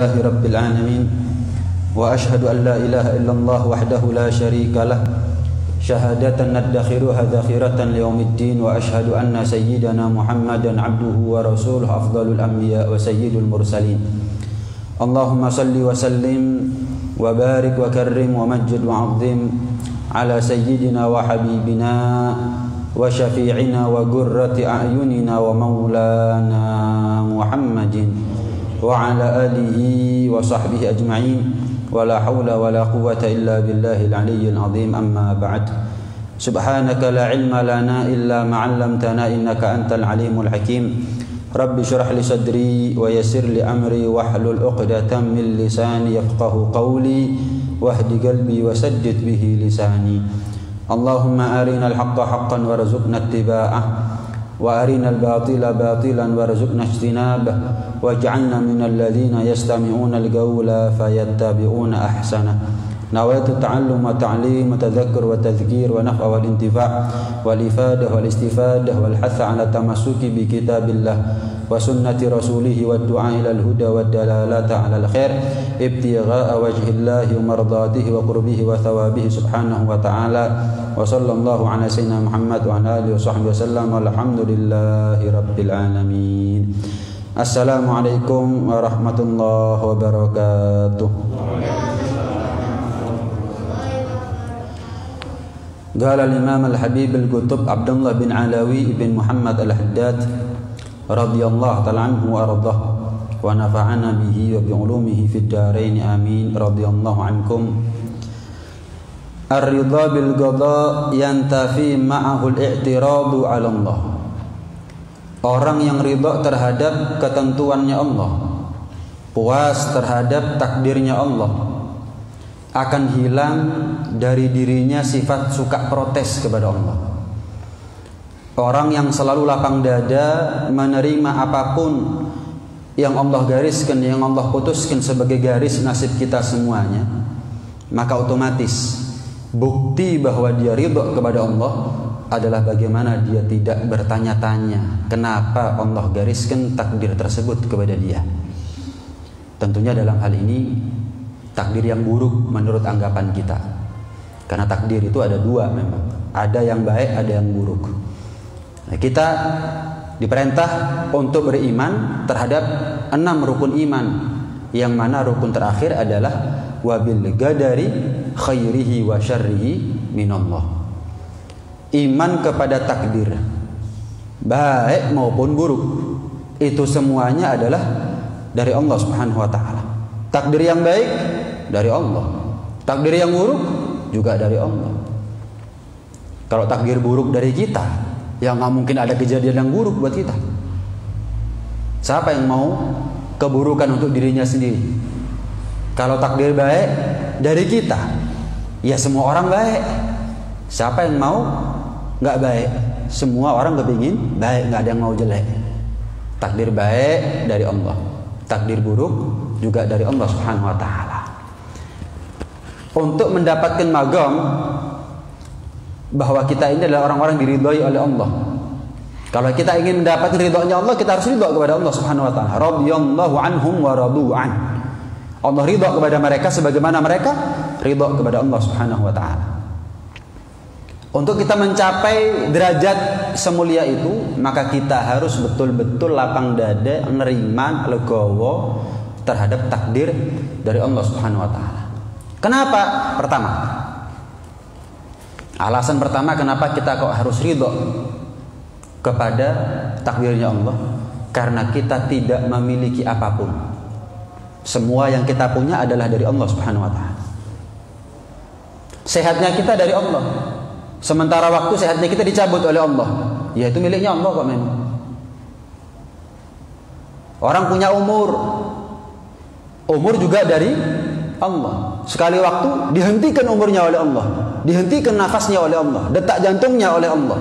رب العالمين وأشهد أن لا إله إلا الله وحده لا شريك له شهادة ندخرها ذخيرة ليوم الدين وأشهد أن سيدنا محمدا عبده ورسوله أفضل الأنبياء وسيد المرسلين اللهم صل وسلم وبارك وكرم ومجد وعظم على سيدنا وحبيبنا وشفيعنا وقرة أعيننا ومولانا محمد وعلى آله وصحبه أجمعين ولا حول ولا قوة إلا بالله العلي العظيم أما بعد سبحانك لا علم لنا إلا ما علمتنا إنك أنت العليم الحكيم رب اشرح لي صدري ويسر لي أمري واحلل عقدة من لساني يفقه قولي واهد قلبي وسدد به لساني اللهم أرنا الحق حقا وارزقنا اتباعه وأرنا الباطل باطلا وارزقنا اجتنابه واجعلنا من الذين يستمعون القول فيتبعون أحسنه نويت التعلم والتعليم وتذكر والتذكير ونفع والانتفاع والإفادة والاستفادة والحث على التمسك بكتاب الله وسنة رسوله والدعاء إلى الهدى والدلالة على الخير ابتغاء وجه الله ومرضاته وقربه وثوابه سبحانه وتعالى وصلى الله على سيدنا محمد وعلى آله وصحبه وسلم والحمد لله رب العالمين. Assalamualaikum warahmatullahi wabarakatuh. قال الإمام الحبيب القطب عبد الله بن علوي بن محمد الحداد رضي الله تعالى عنه وأرضاه ونفعنا به وبعلومه في الدارين آمين رضي الله عنكم. الرضا بالقضاء ينتفي معه الاعتراض على الله. Orang yang ridha terhadap ketentuannya Allah, puas terhadap takdirnya Allah, akan hilang dari dirinya sifat suka protes kepada Allah. Orang yang selalu lapang dada menerima apapun yang Allah gariskan, yang Allah putuskan sebagai garis nasib kita semuanya, maka otomatis bukti bahwa dia ridha kepada Allah adalah bagaimana dia tidak bertanya-tanya kenapa Allah gariskan takdir tersebut kepada dia. Tentunya dalam hal ini takdir yang buruk menurut anggapan kita. Karena takdir itu ada dua memang. Ada yang baik, ada yang buruk. Nah, kita diperintah untuk beriman terhadap 6 rukun iman. Yang mana rukun terakhir adalah wabil qadari khairihi wa syarrihi minallah. Iman kepada takdir baik maupun buruk itu semuanya adalah dari Allah Subhanahu wa taala. Takdir yang baik dari Allah, takdir yang buruk juga dari Allah. Kalau takdir buruk dari kita, ya nggak mungkin ada kejadian yang buruk buat kita. Siapa yang mau keburukan untuk dirinya sendiri? Kalau takdir baik dari kita, ya semua orang baik. Siapa yang mau nggak baik? Semua orang kepingin baik, nggak ada yang mau jelek. Takdir baik dari Allah, takdir buruk juga dari Allah Subhanahu wa taala. Untuk mendapatkan magam bahwa kita ini adalah orang-orang diridhai oleh Allah. Kalau kita ingin mendapatkan ridhonya Allah, kita harus ridha kepada Allah Subhanahu wa taala. Radhiyallahu anhum wa radu an. Allah ridha kepada mereka sebagaimana mereka ridha kepada Allah Subhanahu wa taala. Untuk kita mencapai derajat semulia itu, maka kita harus betul-betul lapang dada, menerima, legowo terhadap takdir dari Allah Subhanahu wa taala. Kenapa? Pertama, alasan pertama kenapa kita kok harus ridho kepada takdirnya Allah, karena kita tidak memiliki apapun. Semua yang kita punya adalah dari Allah Subhanahu wa taala. Sehatnya kita dari Allah. Sementara waktu sehatnya kita dicabut oleh Allah, yaitu miliknya Allah kok memang. Orang punya umur juga dari Allah. Sekali waktu dihentikan umurnya oleh Allah, dihentikan nafasnya oleh Allah, detak jantungnya oleh Allah.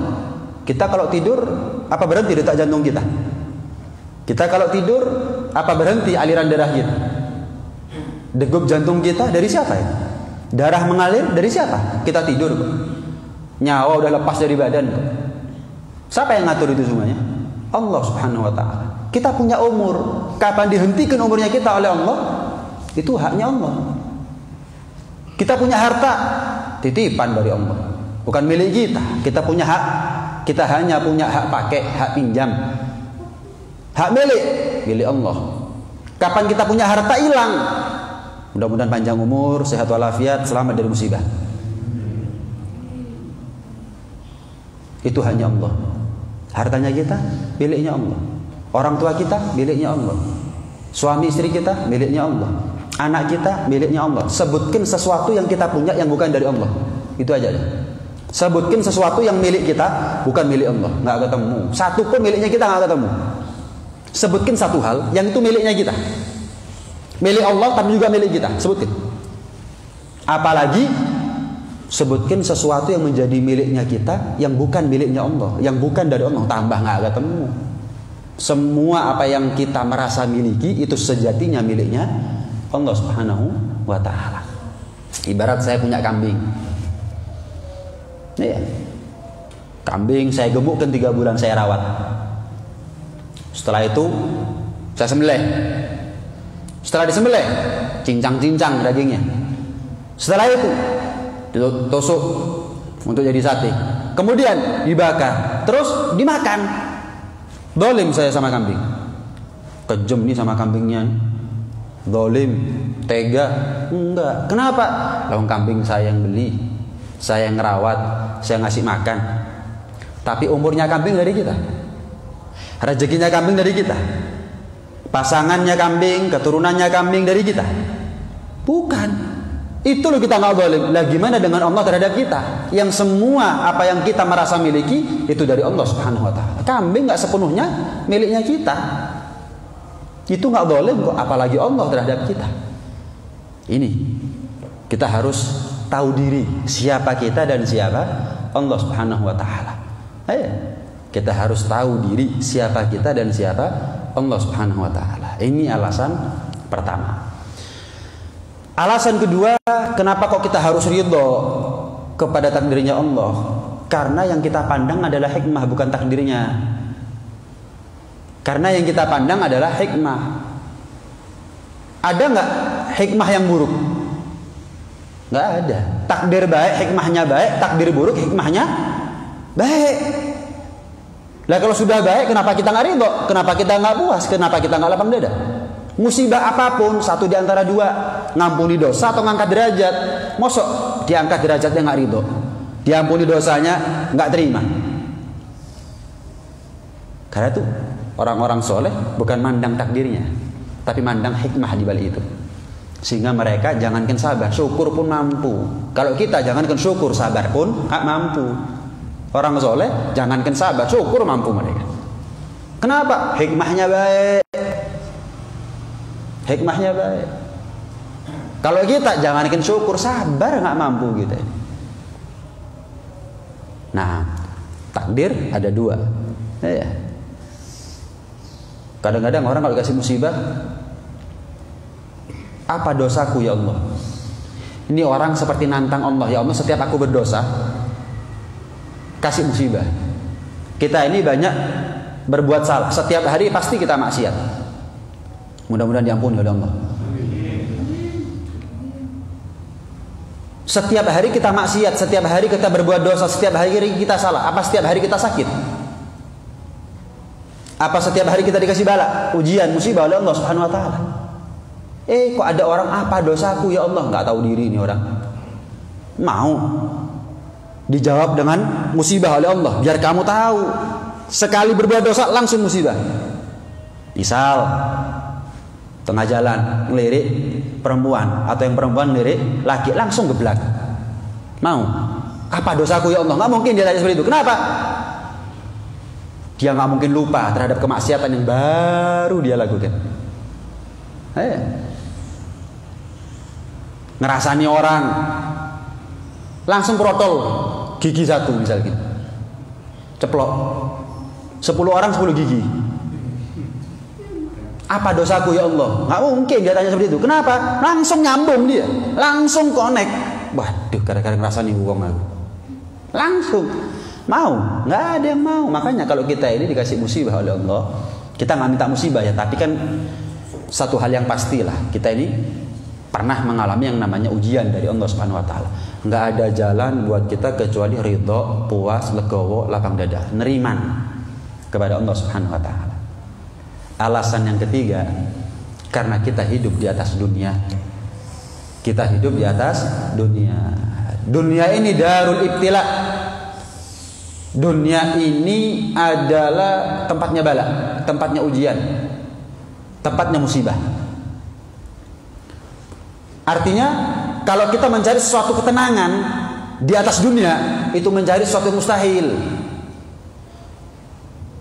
Kita kalau tidur, apa berhenti detak jantung kita? Kita kalau tidur, apa berhenti aliran darah kita? Degup jantung kita dari siapa ya? Darah mengalir dari siapa? Kita tidur kok. Nyawa udah lepas dari badan kok. Siapa yang ngatur itu semuanya? Allah Subhanahu wa taala. Kita punya umur. Kapan dihentikan umurnya kita oleh Allah? Itu haknya Allah. Kita punya harta, titipan dari Allah, bukan milik kita. Kita punya hak, kita hanya punya hak pakai, hak pinjam. Hak milik Allah. Kapan kita punya harta hilang? Mudah-mudahan panjang umur, sehat walafiat, selamat dari musibah. Itu hanya Allah. Hartanya kita, miliknya Allah. Orang tua kita, miliknya Allah. Suami istri kita, miliknya Allah. Anak kita, miliknya Allah. Sebutkan sesuatu yang kita punya yang bukan dari Allah. Itu aja deh. Sebutkan sesuatu yang milik kita, bukan milik Allah. Nggak ketemu. Satu pun miliknya kita nggak ketemu. Sebutkan satu hal yang itu miliknya kita. Milik Allah tapi juga milik kita. Sebutkan. Apalagi sebutkan sesuatu yang menjadi miliknya kita yang bukan miliknya Allah, yang bukan dari Allah. Tambah nggak ketemu. Semua apa yang kita merasa miliki itu sejatinya miliknya Allah Subhanahu wa ta'ala. Ibarat saya punya kambing. Iya. Kambing saya gemukkan 3 bulan saya rawat. Setelah itu saya sembelih. Setelah disembelih, cincang-cincang dagingnya. Setelah itu ditusuk untuk jadi sate. Kemudian dibakar, terus dimakan. Dolim saya sama kambing. Kejam nih sama kambingnya. Dolim, tega. Enggak. Kenapa? Lawan kambing saya yang beli, saya yang ngerawat, saya ngasih makan. Tapi umurnya kambing dari kita, rezekinya kambing dari kita, pasangannya kambing, keturunannya kambing dari kita. Bukan. Itu loh kita nggak dolim. Lah gimana dengan Allah terhadap kita? Yang semua apa yang kita merasa miliki itu dari Allah Subhanahu wa ta'ala. Kambing nggak sepenuhnya miliknya kita. Itu nggak dolim kok, apalagi Allah terhadap kita. Ini kita harus tahu diri siapa kita dan siapa Allah Subhanahu wa ta'ala. Kita harus tahu diri siapa kita dan siapa Allah Subhanahu wa ta'ala. Ini alasan pertama. Alasan kedua, kenapa kok kita harus ridho kepada takdirnya Allah? Karena yang kita pandang adalah hikmah, bukan takdirnya. Karena yang kita pandang adalah hikmah. Ada nggak hikmah yang buruk? Nggak ada. Takdir baik, hikmahnya baik. Takdir buruk, hikmahnya baik. Lah kalau sudah baik, kenapa kita nggak ridho? Kenapa kita nggak puas? Kenapa kita nggak lapang dada? Musibah apapun, satu di antara dua, ngampuni dosa atau ngangkat derajat. Mosok diangkat derajatnya nggak ridho, diampuni dosanya nggak terima. Karena itu orang-orang soleh bukan mandang takdirnya, tapi mandang hikmah di balik itu. Sehingga mereka jangankan sabar, syukur pun mampu. Kalau kita jangankan syukur, sabar pun mampu. Orang soleh jangankan sabar, syukur mampu mereka. Kenapa? Hikmahnya baik. Hikmahnya baik. Kalau kita jangankan syukur, sabar nggak mampu kita ini. Nah, takdir ada dua. Ya. Kadang-kadang orang kalau dikasih musibah, apa dosaku ya Allah? Ini orang seperti nantang Allah, ya Allah setiap aku berdosa, kasih musibah. Kita ini banyak berbuat salah, setiap hari pasti kita maksiat. Mudah-mudahan diampuni oleh Allah. Setiap hari kita maksiat, setiap hari kita berbuat dosa, setiap hari kita salah. Apa setiap hari kita sakit? Apa setiap hari kita dikasih bala, ujian, musibah oleh Allah Subhanahu wa ta'ala? Kok ada orang, apa dosaku ya Allah? Nggak tahu diri ini orang. Mau dijawab dengan musibah oleh Allah, biar kamu tahu. Sekali berbuat dosa langsung musibah. Misal tengah jalan ngelirik perempuan, atau yang perempuan ngelirik laki, langsung geblak. Mau? Apa dosaku ya Allah? Nggak mungkin dia tanya seperti itu. Kenapa? Dia nggak mungkin lupa terhadap kemaksiatan yang baru dia lakukan. Ngerasani orang, langsung protol gigi satu misalnya, ceplok. 10 orang 10 gigi. Apa dosaku ya Allah? Nggak mungkin dia tanya seperti itu. Kenapa? Langsung nyambung dia, langsung connect. Waduh, gara-gara ngerasani uang aku. Langsung mau, nggak ada yang mau. Makanya kalau kita ini dikasih musibah oleh Allah, kita nggak minta musibah ya, tapi kan satu hal yang pastilah, kita ini pernah mengalami yang namanya ujian dari Allah Subhanahu wa taala. Enggak ada jalan buat kita kecuali ridho, puas, legowo, lapang dada, neriman kepada Allah Subhanahu wa taala. Alasan yang ketiga, karena kita hidup di atas dunia. Kita hidup di atas dunia. Dunia ini darul ibtila. Dunia ini adalah tempatnya bala, tempatnya ujian, tempatnya musibah. Artinya kalau kita mencari sesuatu ketenangan di atas dunia, itu mencari sesuatu yang mustahil.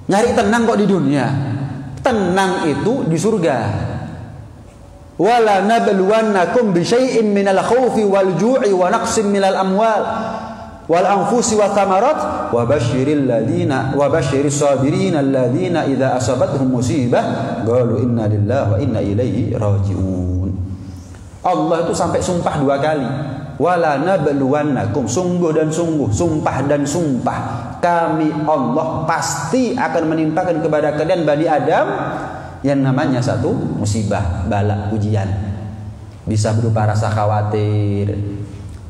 Nyari tenang kok di dunia. Tenang itu di surga. Wala nabluwannakum bi syai'in minal khaufi wal ju'i wa naqsin minal amwal wal anfusi wa thamarat wa basyiris sabirin alladziina idza asabatuhum musibah qalu inna lillahi wa inna ilaihi raji'un. Allah itu sampai sumpah 2 kali. Wala nabluwannakum, sungguh dan sungguh, sumpah dan sumpah, kami Allah pasti akan menimpakan kepada kalian Bani Adam yang namanya satu musibah, bala, ujian. Bisa berupa rasa khawatir,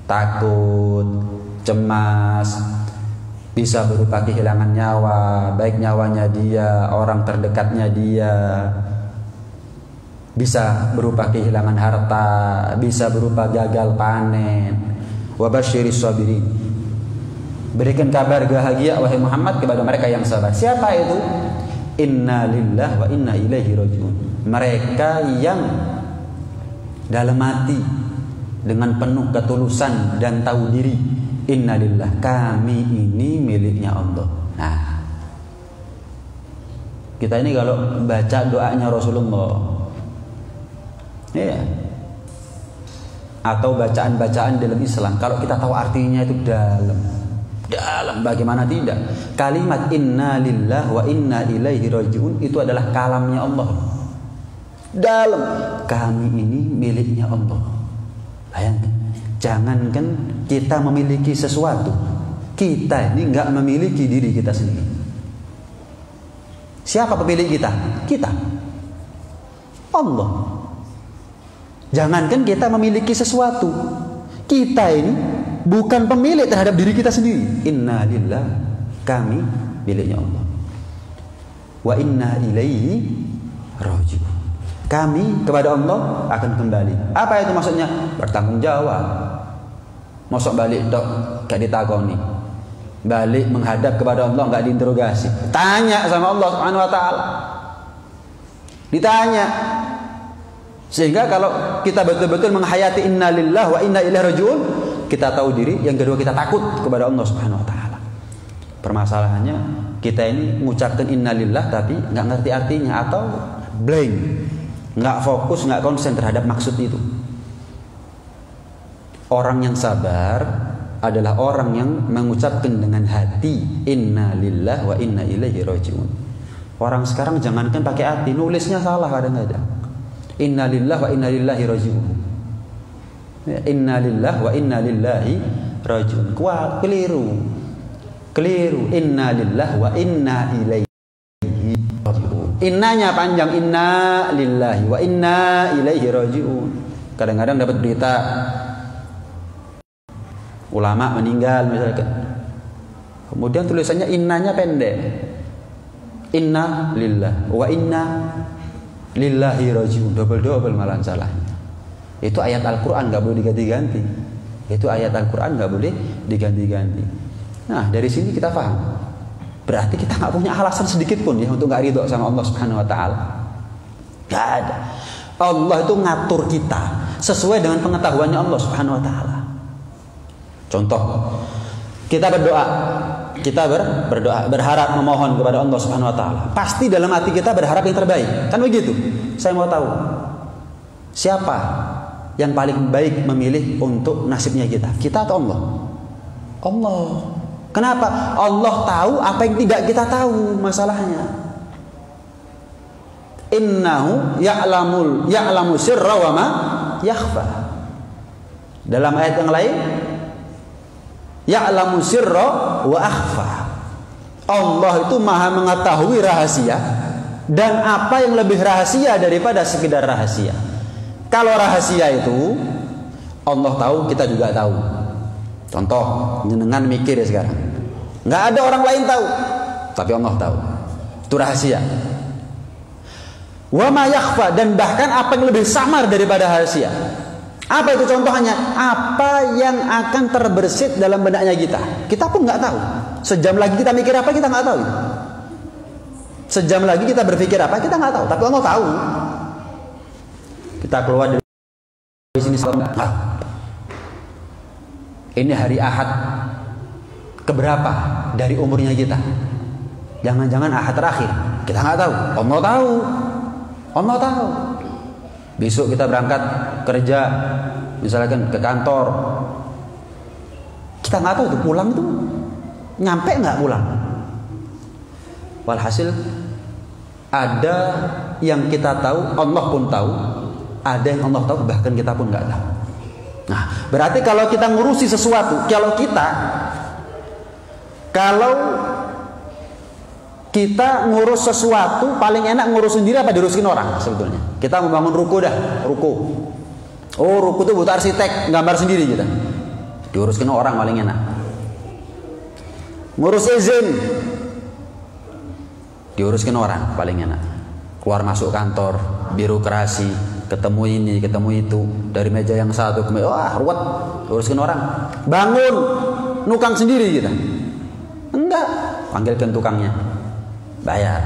takut, cemas, bisa berupa kehilangan nyawa, baik nyawanya dia, orang terdekatnya dia, bisa berupa kehilangan harta, bisa berupa gagal panen. Wa basyiris sabirin, berikan kabar bahagia wahai Muhammad kepada mereka yang sabar. Siapa itu? Inna lillahi wa inna ilaihi raji'un. Mereka yang dalam hati dengan penuh ketulusan dan tahu diri, inna lillah, kami ini miliknya Allah. Nah, kita ini kalau baca doanya Rasulullah, ya, atau bacaan-bacaan dalam Islam, kalau kita tahu artinya itu dalam bagaimana tidak, kalimat inna lillah wa inna ilaihi raji'un itu adalah kalamnya Allah. Dalam, kami ini miliknya Allah. Bayangkan, jangankan kita memiliki sesuatu, kita ini nggak memiliki diri kita sendiri. Siapa pemilik kita? Kita, Allah. Jangankan kita memiliki sesuatu, kita ini bukan pemilik terhadap diri kita sendiri. Inna lillah, kami miliknya Allah. Wa inna ilaihi raji'un, kami kepada Allah akan kembali. Apa itu maksudnya? Bertanggung jawab. Mosok balik dok gak ditakoni, balik menghadap kepada Allah gak diinterogasi, tanya sama Allah Subhanahu wa taala, ditanya. Sehingga kalau kita betul-betul menghayati inna lillah wa inna ilaihi raji'un, kita tahu diri. Yang kedua, kita takut kepada Allah Subhanahu wa taala. Permasalahannya kita ini mengucapkan inna lillah tapi nggak ngerti artinya, atau blank, nggak fokus, nggak konsen terhadap maksud itu. Orang yang sabar adalah orang yang mengucapkan dengan hati inna lillah wa inna ilaihi raji'un. Orang sekarang jangankan pakai hati, nulisnya salah kadang-kadang. Inna lillah wa inna ilaihi raji'un. Inna lillah wa inna ilaihi raji'un. Keliru. Inna lillah wa inna ilaihi raji'un. Innanya panjang, inna lillahi wa inna ilaihi raji'un. Kadang-kadang dapat berita ulama meninggal misalkan, kemudian tulisannya innanya pendek, inna lillah wa inna lillahi raji'un, double malahan salahnya. Itu ayat Al-Quran gak boleh diganti-ganti. Itu ayat Al-Quran gak boleh diganti-ganti. Nah, dari sini kita paham, berarti kita gak punya alasan sedikit pun ya untuk gak ridho sama Allah Subhanahu wa ta'ala. Gak ada. Allah itu ngatur kita sesuai dengan pengetahuannya Allah Subhanahu wa ta'ala. Contoh, kita berdoa, berharap, memohon kepada Allah Subhanahu wa taala. Pasti dalam hati kita berharap yang terbaik. Kan begitu? Saya mau tahu, siapa yang paling baik memilih untuk nasibnya kita? Kita atau Allah? Allah. Kenapa? Allah tahu apa yang tidak kita tahu masalahnya. Innahu ya'lamu sirra wa ma yakhfa. Dalam ayat yang lain, ya'lamu sirra wa akhfa. Allah itu maha mengetahui rahasia dan apa yang lebih rahasia daripada sekedar rahasia. Kalau rahasia itu Allah tahu, kita juga tahu. Contoh, jenengan mikir ya sekarang, nggak ada orang lain tahu, tapi Allah tahu. Itu rahasia. Wa ma yakhfa, dan bahkan apa yang lebih samar daripada rahasia. Apa itu contohnya? Apa yang akan terbersit dalam benaknya kita? Kita pun nggak tahu. Sejam lagi kita mikir apa, kita nggak tahu. Sejam lagi kita berpikir apa, kita nggak tahu. Tapi Allah tahu. Kita keluar dari sini ini hari Ahad keberapa dari umurnya kita? Jangan-jangan Ahad terakhir. Kita nggak tahu. Allah tahu. Allah tahu. Besok kita berangkat kerja, misalkan ke kantor, kita nggak tahu itu pulang itu nyampe nggak pulang. Walhasil ada yang kita tahu, Allah pun tahu, ada yang Allah tahu bahkan kita pun nggak tahu. Nah, berarti kalau kita ngurusi sesuatu, kalau kita ngurus sesuatu, paling enak ngurus sendiri apa diurusin orang sebetulnya. Kita membangun ruko dah, ruko. Oh, ruko itu butuh arsitek, gambar sendiri kita. Diuruskan orang paling enak. Ngurus izin, diuruskan orang paling enak. Keluar masuk kantor, birokrasi, ketemu ini, ketemu itu, dari meja yang satu ke meja, wah ruwet, diuruskan orang. Bangun, nukang sendiri kita. Enggak, panggilkan tukangnya. Bayar.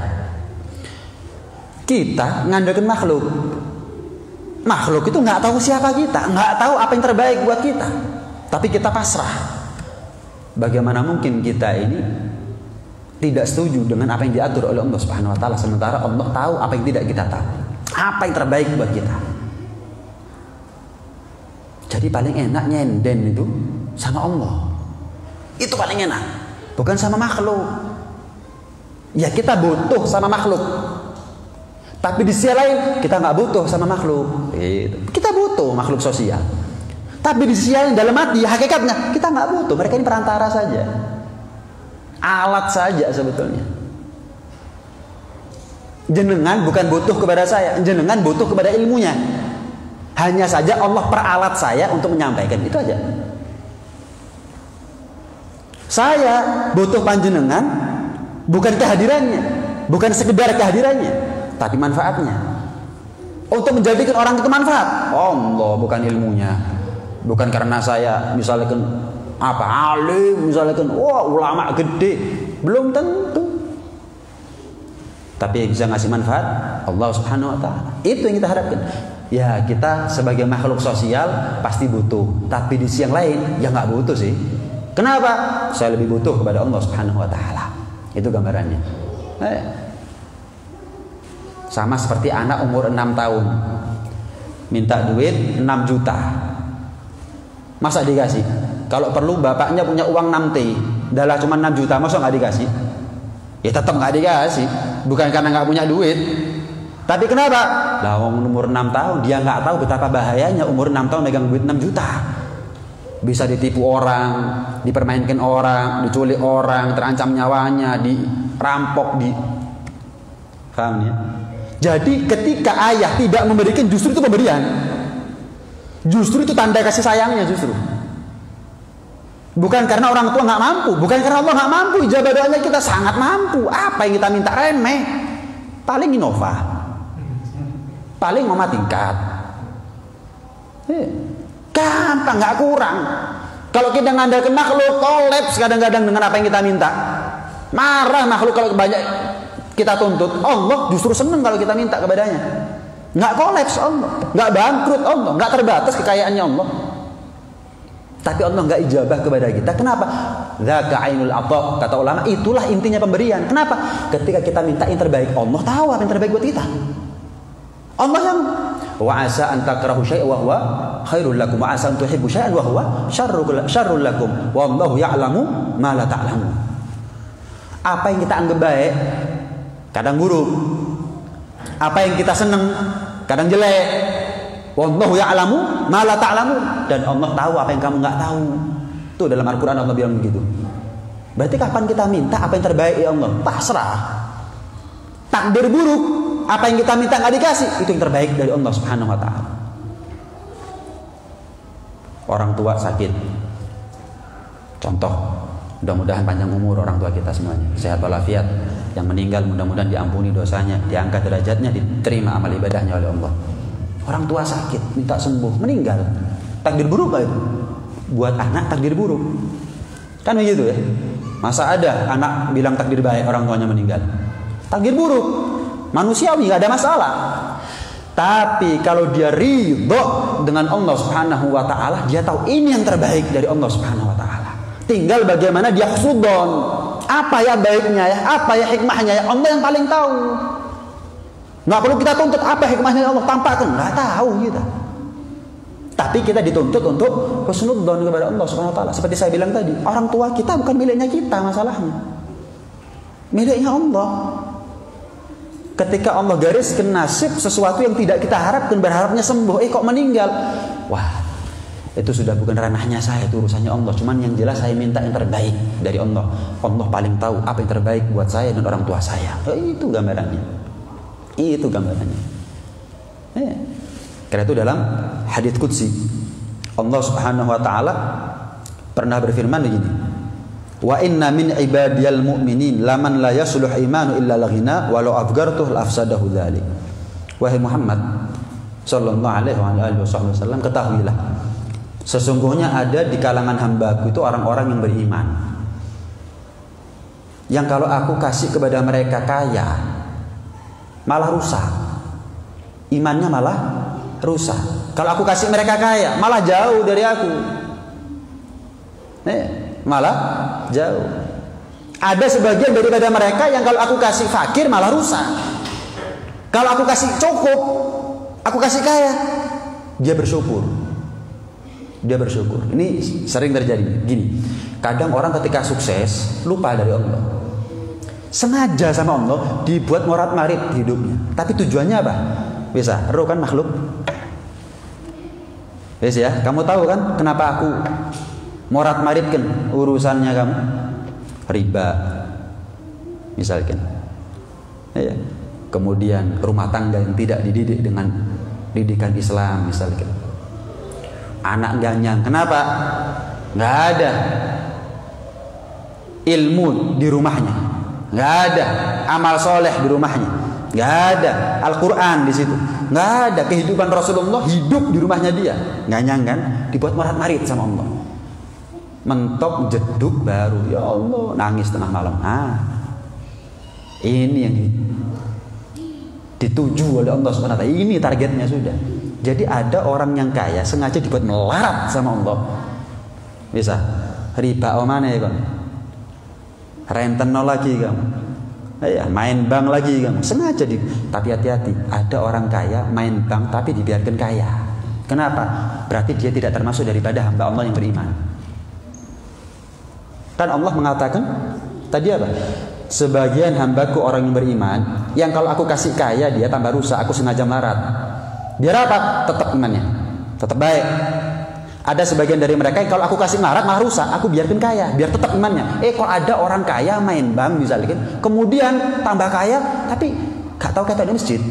Kita ngandalkan makhluk. Makhluk itu nggak tahu siapa kita, nggak tahu apa yang terbaik buat kita. Tapi kita pasrah. Bagaimana mungkin kita ini tidak setuju dengan apa yang diatur oleh Allah Subhanahu Wa Taala, sementara Allah tahu apa yang tidak kita tahu, apa yang terbaik buat kita. Jadi paling enak nyenden itu sama Allah. Itu paling enak, bukan sama makhluk. Ya kita butuh sama makhluk, tapi di sisi lain kita nggak butuh sama makhluk. Kita butuh makhluk sosial, tapi di sisi lain dalam hati hakikatnya kita nggak butuh. Mereka ini perantara saja, alat saja sebetulnya. Jenengan bukan butuh kepada saya, jenengan butuh kepada ilmunya. Hanya saja Allah peralat saya untuk menyampaikan, itu aja. Saya butuh panjenengan bukan kehadirannya, bukan sekedar kehadirannya, tapi manfaatnya. Untuk menjadikan orang itu manfaat, Allah bukan ilmunya. Bukan karena saya misalkan apa alim, misalkan wah ulama gede, belum tentu. Tapi yang bisa ngasih manfaat Allah Subhanahu Wa Taala. Itu yang kita harapkan. Ya kita sebagai makhluk sosial pasti butuh, tapi di sisi yang lain ya nggak butuh sih. Kenapa? Saya lebih butuh kepada Allah Subhanahu Wa Taala. Itu gambarannya. Sama seperti anak umur 6 tahun minta duit 6 juta. Masa dikasih? Kalau perlu bapaknya punya uang 6T, adalah cuma 6 juta, masa nggak dikasih? Ya tetap nggak dikasih. Bukan karena nggak punya duit, tapi kenapa? Lah umur 6 tahun dia nggak tahu betapa bahayanya umur 6 tahun megang duit 6 juta. Bisa ditipu orang, dipermainkan orang, diculik orang, terancam nyawanya, dirampok, paham ya? Jadi ketika ayah tidak memberikan, justru itu pemberian. Justru itu tanda kasih sayangnya justru. Bukan karena orang tua nggak mampu, bukan karena Allah nggak mampu, ijabah doanya kita sangat mampu. Apa yang kita minta remeh? Paling Innova, paling mama tingkat. Gampang, nggak kurang. Kalau kita ngandalkan makhluk, kolaps kadang-kadang dengan apa yang kita minta. Marah makhluk kalau banyak kita tuntut. Allah justru senang kalau kita minta kepadanya. Nggak kolaps Allah, nggak bangkrut Allah, nggak terbatas kekayaannya Allah. Tapi Allah nggak ijabah kepada kita. Kenapa? Dzaka ainul ata, kata ulama, itulah intinya pemberian. Kenapa? Ketika kita minta yang terbaik, Allah tahu apa yang terbaik buat kita. Allah yang wa asa an takrahu syai'an wa huwa khairul lakum wa asa an tuhibbu syai'an wa huwa syarrul lakum wallahu ya'lamu ma la ta'lamun. Apa yang kita anggap baik kadang buruk. Apa yang kita senang kadang jelek. Wallahu ya'lamu ma la ta'lamun, dan Allah tahu apa yang kamu enggak tahu. Tuh dalam Al-Qur'an Allah bilang begitu. Berarti kapan kita minta apa yang terbaik ya Allah? Pasrah. Takdir buruk, apa yang kita minta nggak dikasih, itu yang terbaik dari Allah Subhanahu Wa Taala. Orang tua sakit. Contoh, mudah-mudahan panjang umur orang tua kita semuanya, sehat walafiat. Yang meninggal mudah-mudahan diampuni dosanya, diangkat derajatnya, diterima amal ibadahnya oleh Allah. Orang tua sakit, minta sembuh, meninggal. Takdir buruk gak itu? Buat anak takdir buruk. Kan begitu ya? Masa ada anak bilang takdir baik orang tuanya meninggal? Takdir buruk. Manusiawi, gak ada masalah. Tapi kalau dia ridho dengan Allah Subhanahu wa taala, dia tahu ini yang terbaik dari Allah Subhanahu wa taala. Tinggal bagaimana dia husnudzon. Apa ya baiknya ya? Apa ya hikmahnya ya? Allah yang paling tahu. Nggak perlu kita tuntut apa hikmahnya Allah, tampakkan, nggak tahu kita. Tapi kita dituntut untuk husnudzon kepada Allah Subhanahu wa taala. Seperti saya bilang tadi, orang tua kita bukan miliknya kita masalahnya. Miliknya Allah. Ketika Allah gariskan nasib sesuatu yang tidak kita harapkan, berharapnya sembuh, kok meninggal. Wah, itu sudah bukan ranahnya saya, itu urusannya Allah. Cuman yang jelas saya minta yang terbaik dari Allah. Allah paling tahu apa yang terbaik buat saya dan orang tua saya. Itu gambarannya. Itu gambarannya. Karena itu dalam hadits qudsi Allah Subhanahu wa taala pernah berfirman begini. Wa inna min ibadiyal mu'minin laman la yasluh imanu illa laghina walau afgartuh lafsadahu dzalik. Wahai Muhammad sallallahu alaihi wasallam, ketahuilah sesungguhnya ada di kalangan hambaku itu orang-orang yang beriman, yang kalau aku kasih kepada mereka kaya malah rusak, imannya malah rusak. Kalau aku kasih mereka kaya malah jauh dari aku, malah jauh. Ada sebagian daripada mereka yang kalau aku kasih fakir malah rusak. Kalau aku kasih cukup, aku kasih kaya, dia bersyukur. Dia bersyukur. Ini sering terjadi. Gini, kadang orang ketika sukses lupa dari Allah. Sengaja sama Allah dibuat morat-marit hidupnya. Tapi tujuannya apa? Bisa, roh kan makhluk. Bisa ya, kamu tahu kan kenapa aku morat-maritkan urusannya kamu? Riba misalkan. Ya. Kemudian rumah tangga yang tidak dididik dengan didikan Islam misalkan. Anak ganyang, kenapa? Nggak ada ilmu di rumahnya, nggak ada amal soleh di rumahnya, nggak ada Al-Quran di situ, nggak ada kehidupan Rasulullah hidup di rumahnya dia. Ganyang kan? Dibuat marit-marit sama Allah. Mentok jeduk baru, ya Allah, nangis tengah malam. Ini yang dituju oleh Allah Subhanahu wa taala. Ini targetnya sudah. Jadi ada orang yang kaya sengaja dibuat melarat sama Allah. Bisa riba omane ya kan? Renteno lagi kamu. Ya, main bank lagi kamu. Sengaja tapi hati-hati, ada orang kaya main bank tapi dibiarkan kaya. Kenapa? Berarti dia tidak termasuk daripada hamba Allah yang beriman. Kan Allah mengatakan tadi apa? Sebagian hambaku orang yang beriman, yang kalau aku kasih kaya dia tambah rusak, aku sengaja melarat. Biar apa? Tetap imannya, tetap baik. Ada sebagian dari mereka yang kalau aku kasih melarat malah rusak, aku biarkan kaya, biar tetap imannya. Kalau ada orang kaya main bank misalnya, kemudian tambah kaya, tapi gak tahu kata di masjid,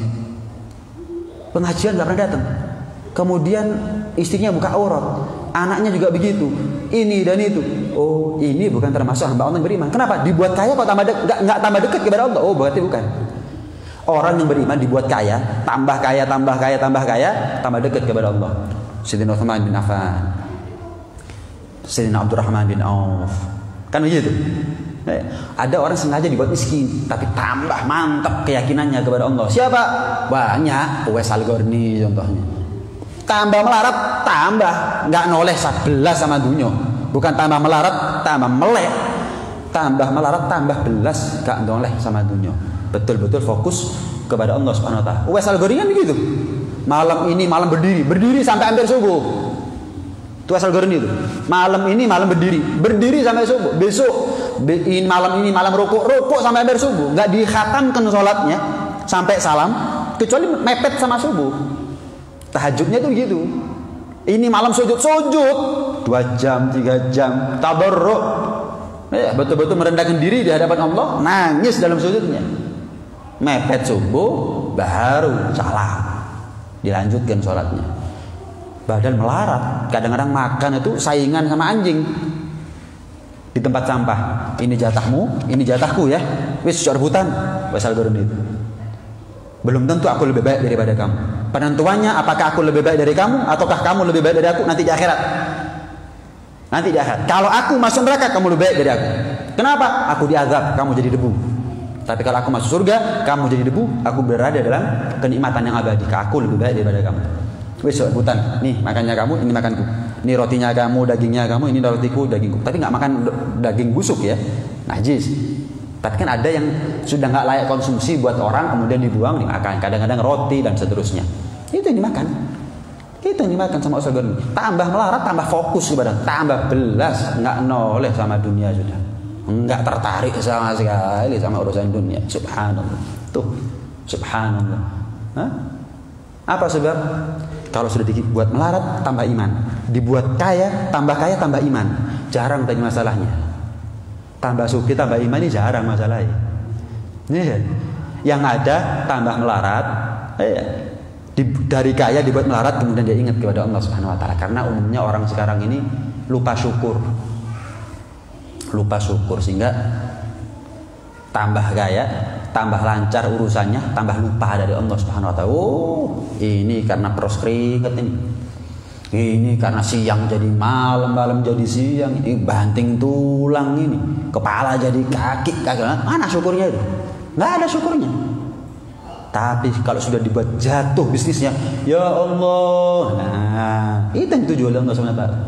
pengajian gak pernah datang. Kemudian istrinya buka aurat, anaknya juga begitu, ini dan itu. Oh, ini bukan termasuk hamba Allah yang beriman. Kenapa? Dibuat kaya kok nggak tambah dekat kepada Allah. Oh, berarti bukan. Orang yang beriman dibuat kaya, tambah kaya, tambah kaya, tambah kaya, tambah dekat kepada Allah. Sayyidina Utsman bin Affan, Sayyidina Abdurrahman bin Auf, kan begitu. Ada orang sengaja dibuat miskin, tapi tambah mantap keyakinannya kepada Allah. Siapa? Banyak. Uwais Al-Qarni contohnya. Tambah melarat, tambah nggak noleh 11 sama dunia. Bukan tambah melarat, tambah melek. Tambah melarat, tambah belas, gak noleh sama dunia. Betul-betul fokus kepada Allah Subhanahu wa taala. Uwais Al-Qarni kan begitu. Malam ini malam berdiri sampai hampir subuh. Uwais Al-Qarni itu. Malam ini malam berdiri sampai subuh. Besok malam ini malam rukuk sampai hampir subuh. Gak dikhatamkan sholatnya sampai salam, kecuali mepet sama subuh. Tahajudnya tuh gitu. Ini malam sujud 2 jam, 3 jam, tabarruk. Betul-betul merendahkan diri di hadapan Allah, nangis dalam sujudnya. Mepet subuh baru salam. Dilanjutkan sholatnya. Padahal melarat. Kadang-kadang makan itu saingan sama anjing di tempat sampah. Ini jatahmu, ini jatahku ya. Wis rebutan. Pasal turun itu. Belum tentu aku lebih baik daripada kamu. Penentuannya apakah aku lebih baik dari kamu ataukah kamu lebih baik dari aku nanti di akhirat. Nanti di akhirat. Kalau aku masuk neraka, kamu lebih baik dari aku. Kenapa? Aku diazab, kamu jadi debu. Tapi kalau aku masuk surga, kamu jadi debu, aku berada dalam kenikmatan yang abadi. Aku lebih baik daripada kamu. Wis rebutan. Nih makannya kamu, ini makanku. Ini rotinya kamu, dagingnya kamu, ini rotiku, dagingku. Tapi nggak makan daging busuk ya, najis. Tapi kan ada yang sudah nggak layak konsumsi buat orang, kemudian dibuang, dimakan. Kadang-kadang roti dan seterusnya. Itu yang dimakan. Itu yang dimakan sama Ustaz Goni. Tambah melarat, tambah fokus kepada, tambah belas, nggak noleh sama dunia sudah. Nggak tertarik sama sekali sama urusan dunia. Subhanallah. Tuh, subhanallah. Hah? Apa sebab? Kalau sudah dibuat melarat, tambah iman. Dibuat kaya, tambah iman. Jarang tadi masalahnya. Tambah suki, tambah iman ini jarang masalahnya. Yang ada tambah melarat, dari kaya dibuat melarat, kemudian dia ingat kepada Allah Subhanahu Wa Taala. Karena umumnya orang sekarang ini lupa syukur sehingga tambah kaya, tambah lancar urusannya, tambah lupa dari Allah Subhanahu Wa Taala. Oh, ini karena peros keringet ini karena siang jadi malam, malam jadi siang, ini banting tulang ini, kepala jadi kaki, mana syukurnya itu? Nggak ada syukurnya. Tapi kalau sudah dibuat jatuh bisnisnya, ya Allah, nah itu yang dituju oleh Allah Subhanahu Wa Taala.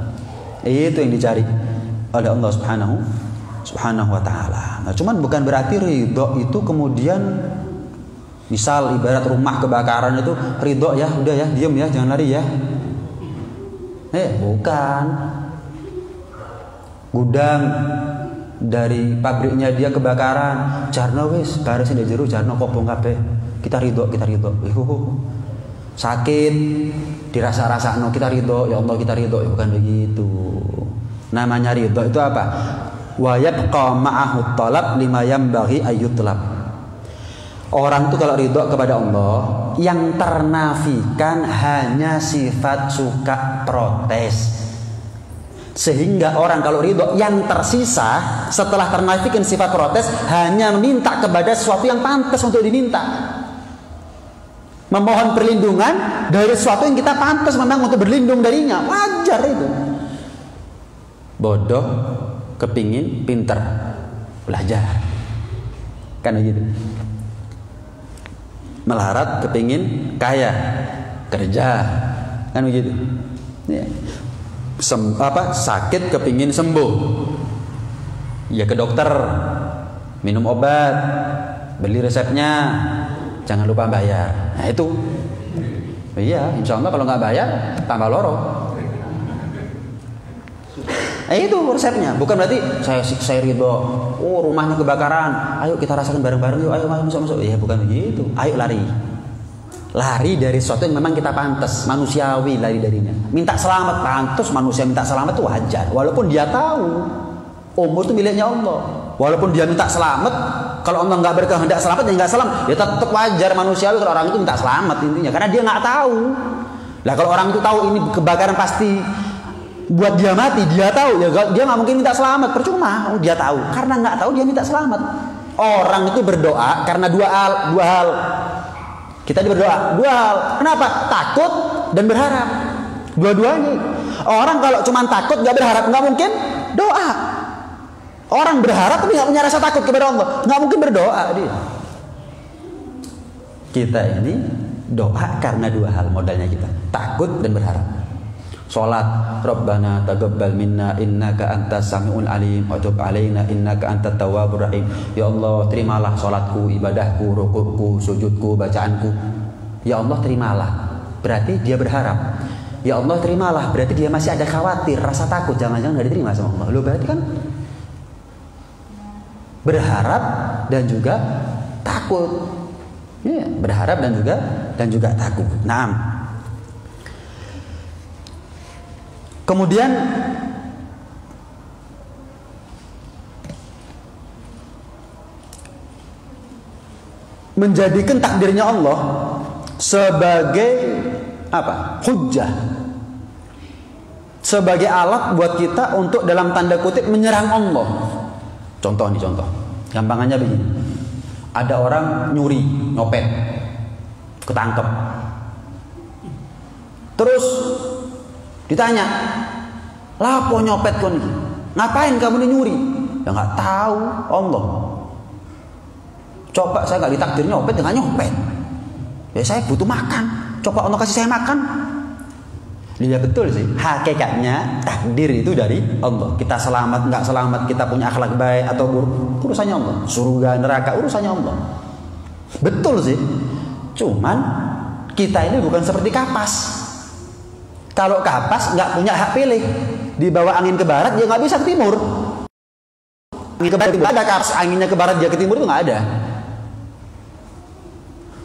Itu yang dicari oleh Allah Subhanahu Wa Taala. Nah, cuman bukan berarti ridho itu kemudian, misal ibarat rumah kebakaran itu ridho ya, udah ya, diam ya, jangan lari ya. Bukan. Gudang dari pabriknya dia kebakaran, jarno wis barisin di jero, jarno kobong kabeh. Kita ridho. Sakit dirasa-rasakno, kita ridho, ya Allah kita ridho, bukan begitu. Namanya ridho itu apa? Wa yabqa ma'ahu talab lima yanbaghi ayyutlab. Orang itu kalau ridho kepada Allah, yang ternafikan hanya sifat suka protes. Sehingga orang kalau ridho, yang tersisa setelah ternafikan sifat protes hanya minta kepada sesuatu yang pantas untuk diminta. Memohon perlindungan dari sesuatu yang kita pantas memang untuk berlindung darinya. Wajar itu. Bodoh kepingin pinter, belajar. Kan begitu. Melarat kepingin kaya, kerja, kan begitu. Ya. Sakit kepingin sembuh, ya ke dokter, minum obat, beli resepnya, jangan lupa bayar. Nah itu, iya, insya Allah kalau nggak bayar tambah loro. Itu resepnya, bukan berarti saya ridho. Oh rumahnya kebakaran, ayo kita rasakan bareng-bareng yuk, ayo masuk. Ya bukan begitu, ayo lari dari sesuatu yang memang kita pantas, manusiawi lari darinya. Minta selamat pantas, manusia minta selamat itu wajar, walaupun dia tahu umur itu miliknya Allah. Walaupun dia minta selamat, kalau Allah nggak berkehendak selamat, ya nggak selamat, ya tetap wajar manusiawi kalau orang itu minta selamat intinya, karena dia nggak tahu. Lah kalau orang itu tahu ini kebakaran pasti buat dia mati, dia tahu ya dia nggak mungkin minta selamat, percuma. Dia tahu, karena nggak tahu dia minta selamat. Orang itu berdoa karena dua hal. Kita berdoa dua hal. Kenapa? Takut dan berharap. Dua-duanya. Orang kalau cuma takut nggak berharap nggak mungkin doa. Orang berharap tapi nggak punya rasa takut kepada Allah, nggak mungkin berdoa dia. Kita ini doa karena dua hal modalnya kita, takut dan berharap. Salat, Rabbana taqabbal minna innaka antas samiul alim wa tub alaina innaka antat tawwabur rahim. Ya Allah, terimalah salatku, ibadahku, rukukku, sujudku, bacaanku. Ya Allah, terimalah. Berarti dia berharap. Ya Allah, terimalah. Berarti dia masih ada khawatir, rasa takut, jangan-jangan enggak diterima sama Allah. Loh, berarti kan berharap dan juga takut. Ya, berharap dan juga takut. Naam. Kemudian menjadikan takdirnya Allah sebagai apa? Hujjah. sebagai alat buat kita untuk dalam tanda kutip menyerang Allah. Contoh. Gampangannya begini. Ada orang nyuri, nyopet, ketangkep. Terus ditanya, "Lapo nyopet kon iki? Ngapain kamu ini nyuri?" Ya nggak tahu, Allah. Coba saya nggak ditakdir nyopet, nggak nyopet. Ya saya butuh makan. Coba Allah kasih saya makan. Iya betul sih. Hakikatnya takdir itu dari Allah. Kita selamat nggak selamat, kita punya akhlak baik atau buruk, urusannya Allah. Surga neraka urusannya Allah. Betul sih. Cuman kita ini bukan seperti kapas. Kalau kapas nggak punya hak pilih, dibawa angin ke barat dia nggak bisa ke timur. Angin ke barat ada kapas, anginnya ke barat dia ke timur itu nggak ada.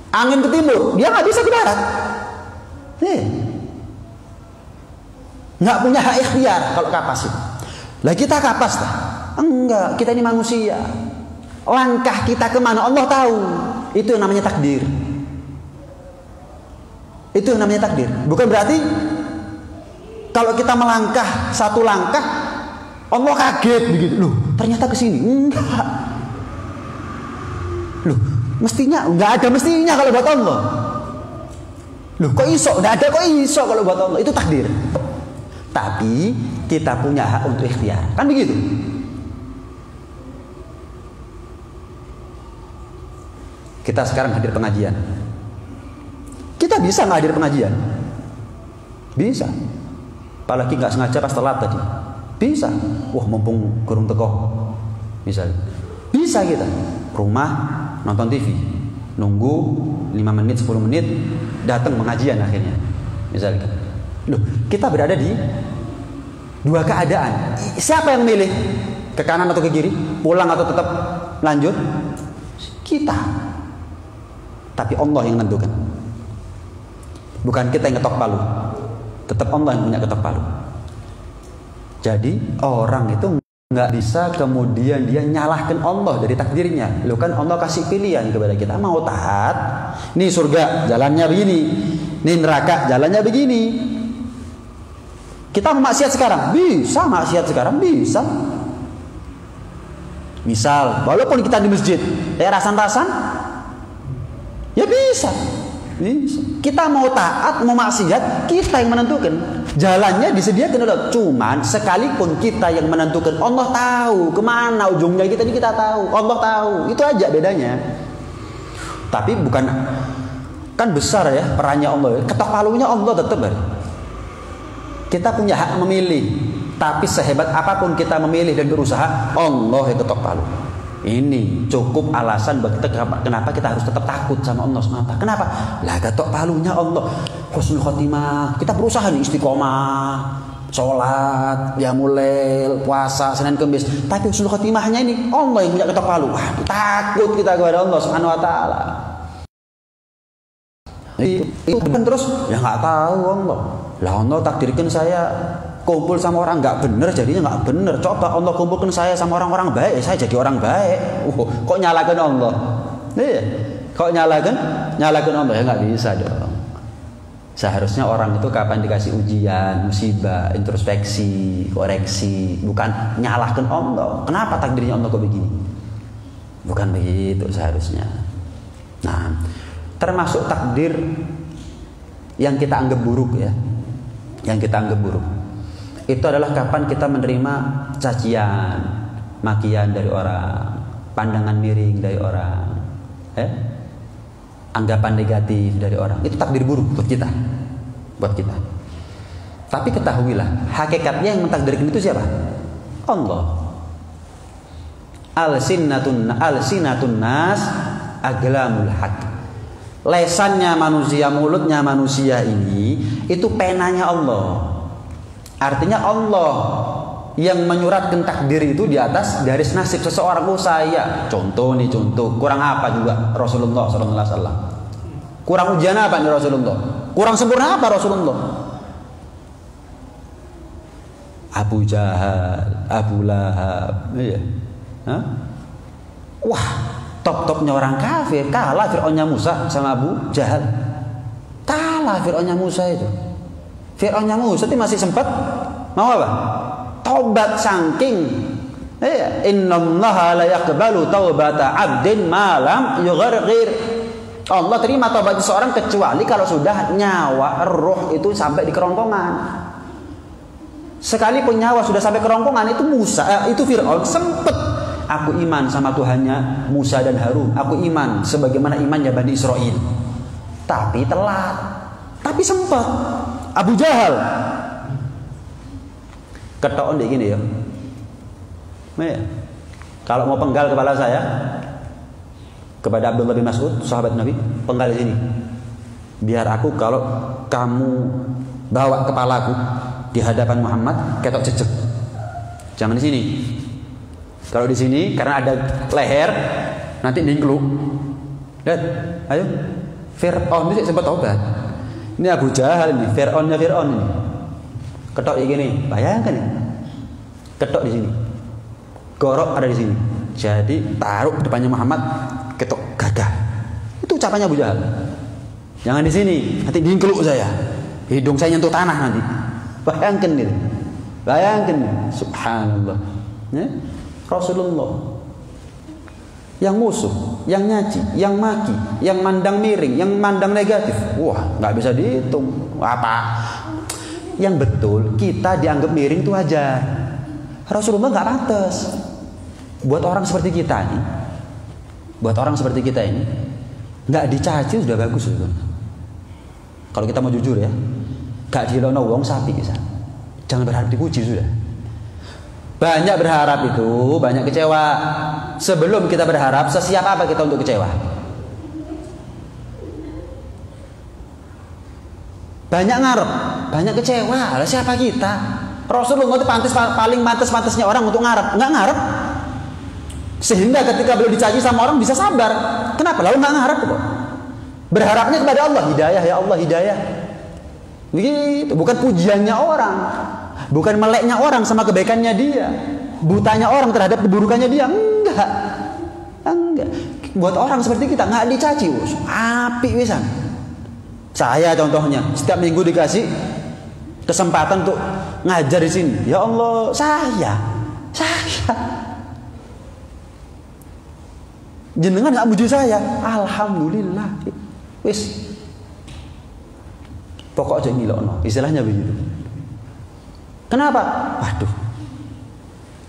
Angin ke timur dia nggak bisa ke barat. Nggak punya hak ikhtiar kalau kapas itu. Lah kita kapas lah. Enggak, kita ini manusia. Langkah kita kemana Allah tahu. Itu yang namanya takdir. Itu yang namanya takdir. Bukan berarti kalau kita melangkah satu langkah Allah kaget begitu. Loh, ternyata ke sini. Enggak. Loh, mestinya enggak ada mestinya kalau buat Allah. Loh, kok iso? Enggak ada kok iso kalau buat Allah. Itu takdir. Tapi kita punya hak untuk ikhtiar. Kan begitu? Kita sekarang hadir pengajian. Kita bisa nggak hadir pengajian? Bisa. Apalagi nggak sengaja pas telat tadi. Bisa. Wah, mumpung kurung teko. Misalnya. Bisa kita. Rumah nonton TV. Nunggu 5 menit, 10 menit. Datang pengajian akhirnya. Misalnya. Loh, kita berada di dua keadaan. Siapa yang milih? Ke kanan atau ke kiri? Pulang atau tetap lanjut? Kita. Tapi Allah yang menentukan. Bukan kita yang ketok palu. Tetap Allah yang punya ketok palu. Jadi orang itu nggak bisa kemudian dia nyalahkan Allah dari takdirnya. Loh kan Allah kasih pilihan kepada kita. Mau taat, nih surga jalannya begini, nih neraka jalannya begini. Kita maksiat sekarang, bisa maksiat sekarang, bisa. Misal, walaupun kita di masjid, rasan-rasan, ya bisa. Kita mau taat, mau maksiat, kita yang menentukan. Jalannya disediakan Allah. Cuman sekalipun kita yang menentukan, Allah tahu kemana ujungnya kita ini kita tahu. Allah tahu, itu aja bedanya. Tapi bukan, kan besar ya perannya Allah. Ketok palunya Allah tetap ya. Kita punya hak memilih, tapi sehebat apapun kita memilih dan berusaha, Allah yang ketok palu. Ini cukup alasan buat kita kenapa kita harus tetap takut sama Allah SWT. Kenapa? Lah ketok palunya Allah. Husnul khotimah. Kita berusaha nih istiqomah, sholat, qiyamul, puasa, Senin Kamis. Tapi husnul khotimahnya ini Allah yang punya ketok palu. Wah, takut kita kepada Allah SWT. Itu kan terus ya nggak tahu Allah. Lah Allah takdirkan saya kumpul sama orang nggak bener, jadinya nggak bener. Coba Allah kumpulkan saya sama orang-orang baik, saya jadi orang baik. Kok nyalakan Allah? Iya. Kok nyalakan Allah? Ya nggak bisa dong. Seharusnya orang itu kapan dikasih ujian, musibah, introspeksi, koreksi, bukan nyalahkan Allah. Kenapa takdirnya Allah kok begini? Bukan begitu seharusnya. Nah, termasuk takdir yang kita anggap buruk ya. Yang kita anggap buruk itu adalah kapan kita menerima cacian, makian dari orang, pandangan miring dari orang, anggapan negatif dari orang. Itu takdir buruk buat kita. Tapi ketahuilah, hakikatnya yang mentakdirkan itu siapa? Allah. Alsinatun nas aglamul haq. Lesannya manusia, mulutnya manusia ini itu penanya Allah. Artinya Allah yang menyuratkan takdir itu di atas garis nasib seseorang. Oh saya, contoh, kurang apa juga Rasulullah SAW? Kurang ujian apa nih Rasulullah? Kurang sempurna apa Rasulullah? Abu Jahal, Abu Lahab, iya. Wah, top-topnya orang kafir. Kalah Fir'aunnya Musa sama Abu Jahal. Kalah Fir'aunnya Musa itu. Fir'aunnya Musa itu masih sempat Mau apa? Tobat saking. Innallaha la yaqbalu taubata 'abdin ma lam yugharqir. Allah terima tobat seseorang kecuali kalau sudah nyawa roh itu sampai di kerongkongan. Sekalipun nyawa sudah sampai kerongkongan, itu itu Fir'aun sempet. Aku iman sama Tuhannya Musa dan Harun. Aku iman sebagaimana imannya Bani Israel. Tapi telat. Tapi sempat. Abu Jahal ketokon kayak gini ya. Kalau mau penggal kepala saya kepada Abdullah bin Mas'ud, sahabat Nabi, penggal di sini. Biar aku kalau kamu bawa kepalaku di hadapan Muhammad, ketok cecek. Jangan di sini. Kalau di sini karena ada leher, nanti dingkluk. Lihat, ayo. Fir'aun itu sempat tobat. Ini Abu Jahal ini, Fir'aunnya Fir'aun ini. Ketok kayak gini, bayangkan ya. Ketok di sini. Gorok ada di sini. Jadi taruh depannya Muhammad, ketok gagah. Itu ucapannya Abu Jahal. Jangan di sini, nanti dingkluk saya. Hidung saya nyentuh tanah nanti. Bayangkan nih. Bayangkan nih. Subhanallah. Ya? Rasulullah yang musuh, yang nyaci, yang maki, yang mandang miring, yang mandang negatif. Wah, nggak bisa dihitung. Apa? Yang betul kita dianggap miring itu wajar. Rasulullah nggak pantas. Buat orang seperti kita ini, nggak dicaci sudah bagus itu. Kalau kita mau jujur ya, gak dilono wong sapi bisa. Jangan berharap dipuji sudah. Banyak berharap itu, banyak kecewa. Sebelum kita berharap, sesiap apa kita untuk kecewa? Banyak ngarep, banyak kecewa. Lah siapa kita? Rasulullah itu paling pantas-pantasnya orang untuk ngarep. Nggak ngarep. Sehingga ketika beliau dicaci sama orang bisa sabar. Kenapa? Lalu nggak ngarep kok. Berharapnya kepada Allah, hidayah ya Allah, hidayah. Begitu, bukan pujiannya orang. Bukan meleknya orang sama kebaikannya dia. Butanya orang terhadap keburukannya dia. Enggak. Buat orang seperti kita nggak dicaci, apik wisan. Saya contohnya, setiap minggu dikasih kesempatan untuk ngajar di sini. Ya Allah, saya. Jenengan nggak muji saya. Alhamdulillah. Wis. Pokok aja ngilokno. Istilahnya begitu. Kenapa? Waduh.